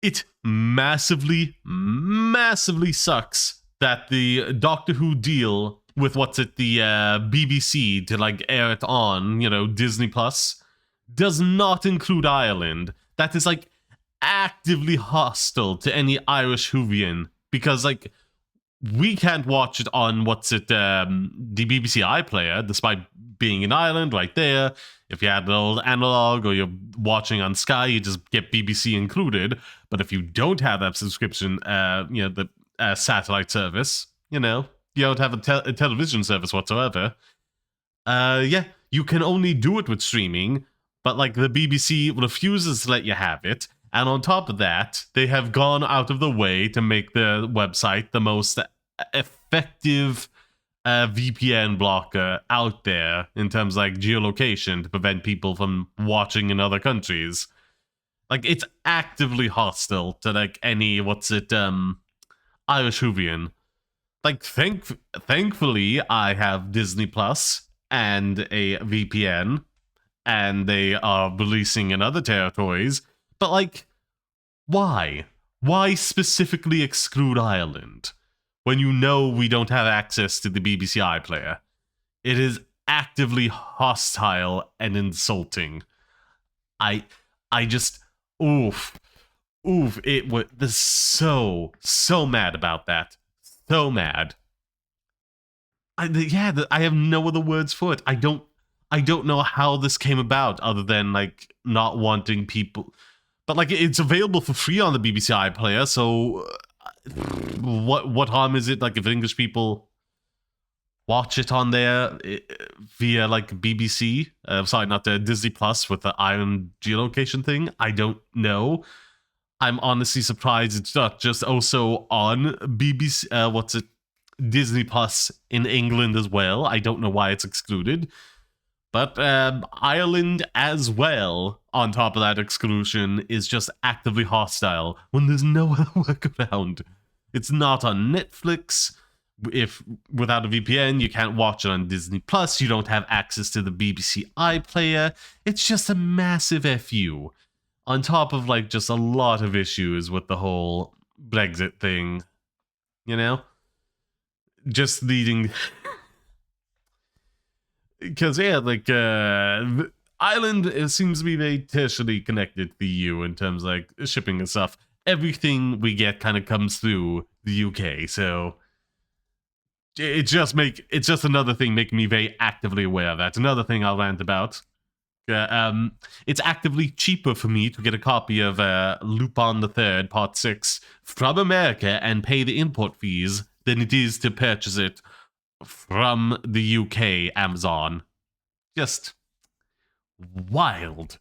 it massively, massively sucks that the Doctor Who deal with the BBC to like air it on, Disney Plus, does not include Ireland. That is like actively hostile to any Irish Whovian because like we can't watch it on the BBC iPlayer, despite being in Ireland right there. If you had an old analog or you're watching on Sky, you just get BBC included. But if you don't have that subscription, the satellite service, you don't have a television service whatsoever. You can only do it with streaming, but like the BBC refuses to let you have it. And on top of that, they have gone out of the way to make the website the most effective VPN blocker out there in terms of like geolocation to prevent people from watching in other countries. Like it's actively hostile to like any Irish Whovian. Like thankfully I have Disney Plus and a VPN, and they are releasing in other territories. But like, why? Why specifically exclude Ireland when you know we don't have access to the BBC iPlayer? It is actively hostile and insulting. I just it was so mad about that. So mad. I have no other words for it. I don't know how this came about other than like not wanting people. But like it's available for free on the BBC iPlayer, so what harm is it? Like if English people watch it on there via like BBC, sorry, not the Disney Plus with the Iron geolocation thing. I don't know. I'm honestly surprised it's not just also on BBC. Disney Plus in England as well. I don't know why it's excluded. But Ireland as well, on top of that exclusion, is just actively hostile when there's no other workaround. It's not on Netflix. If without a VPN, you can't watch it on Disney Plus. You don't have access to the BBC iPlayer. It's just a massive FU. On top of like just a lot of issues with the whole Brexit thing, just leading. Because Ireland seems to be very tertiary connected to the EU in terms of like shipping and stuff. Everything we get kind of comes through the UK, so it's just another thing making me very actively aware of that. Another thing I'll rant about. It's actively cheaper for me to get a copy of Lupin the Third Part 6 from America and pay the import fees than it is to purchase it from the UK Amazon. Just wild.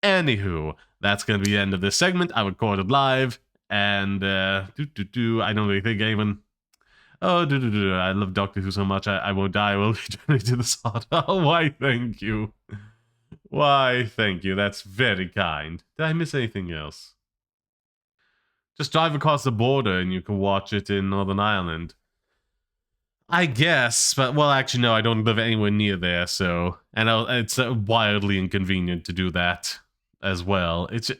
Anywho, that's going to be the end of this segment. I recorded live, and I don't really think anyone. I love Doctor Who so much. I won't die. I will return to the sod. Oh, why? Thank you. Why? Thank you. That's very kind. Did I miss anything else? Just drive across the border and you can watch it in Northern Ireland. I guess, but well, actually, no, I don't live anywhere near there, so it's wildly inconvenient to do that as well. It's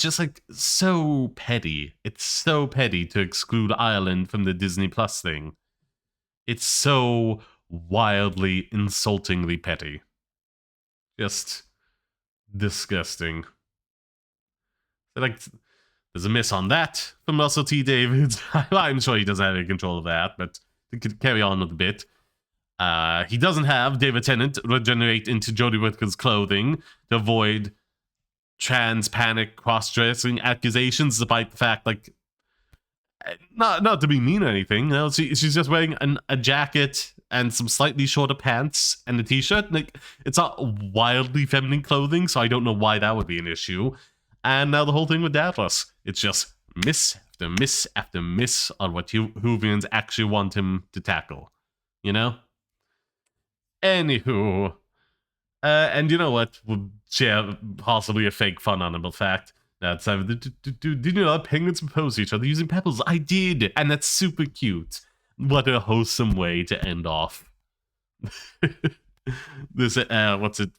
just like so petty. It's so petty to exclude Ireland from the Disney Plus thing. It's so wildly, insultingly petty. Just disgusting. Like, there's a miss on that from Russell T. Davids. I'm sure he doesn't have any control of that, but he could carry on with a bit. He doesn't have David Tennant regenerate into Jodie Whittaker's clothing to avoid trans panic cross-dressing accusations, despite the fact, like, not to be mean or anything, she's just wearing a jacket and some slightly shorter pants and a t-shirt. Like, it's not wildly feminine clothing, so I don't know why that would be an issue. And now the whole thing with Davos. It's just miss after miss after miss on what Whovians actually want him to tackle. Anywho. And you know what? We'll share possibly a fake fun animal fact. Did you know that penguins propose to each other using pebbles? I did, and that's super cute. What a wholesome way to end off this.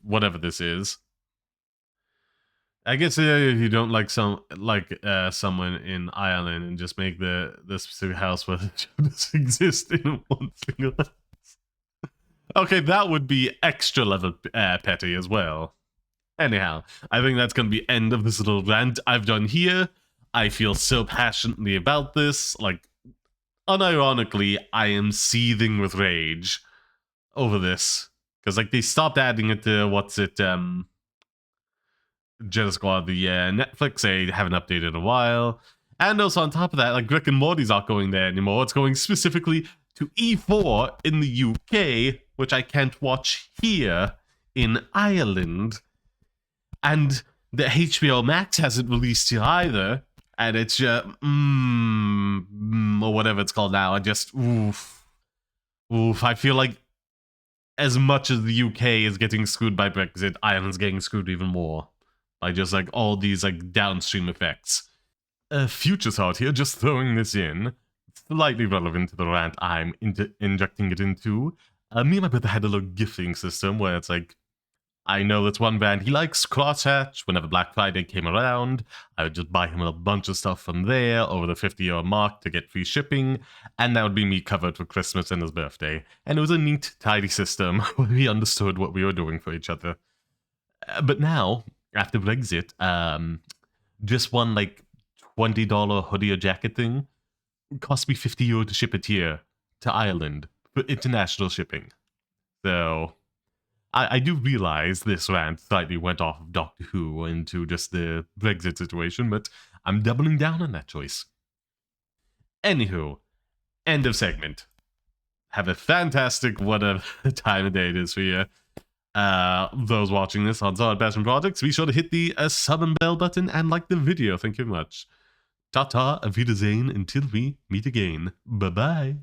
Whatever this is. I guess if you don't like someone in Ireland and just make the specific house where the show does exist in one single house. Okay, that would be extra level petty as well. Anyhow, I think that's going to be end of this little rant I've done here. I feel so passionately about this. Like, unironically, I am seething with rage over this. Because, like, they stopped adding it to, Jedi Squad, the Netflix. They haven't updated in a while. And also, on top of that, like, Rick and Morty's not going there anymore. It's going specifically to E4 in the UK, which I can't watch here in Ireland. And the HBO Max hasn't released here either. And it's just, or whatever it's called now. I just, oof. I feel like as much as the UK is getting screwed by Brexit, Ireland's getting screwed even more. By just like all these like downstream effects. Future thought here, just throwing this in. Slightly relevant to the rant I'm injecting it into. Me and my brother had a little gifting system where it's like, I know that's one brand he likes, Crosshatch. Whenever Black Friday came around, I would just buy him a bunch of stuff from there over the 50-euro mark to get free shipping, and that would be me covered for Christmas and his birthday. And it was a neat, tidy system where we understood what we were doing for each other. But now, after Brexit, just one like $20 hoodie or jacket thing cost me 50 euro to ship it here to Ireland for international shipping. So I do realize this rant slightly went off of Doctor Who into just the Brexit situation, but I'm doubling down on that choice. Anywho, end of segment. Have a fantastic whatever time of day it is for you. Those watching this on Solid Passion Projects, be sure to hit the sub and bell button and like the video. Thank you very much. Ta-ta, auf Wiedersehen, until we meet again. Bye-bye.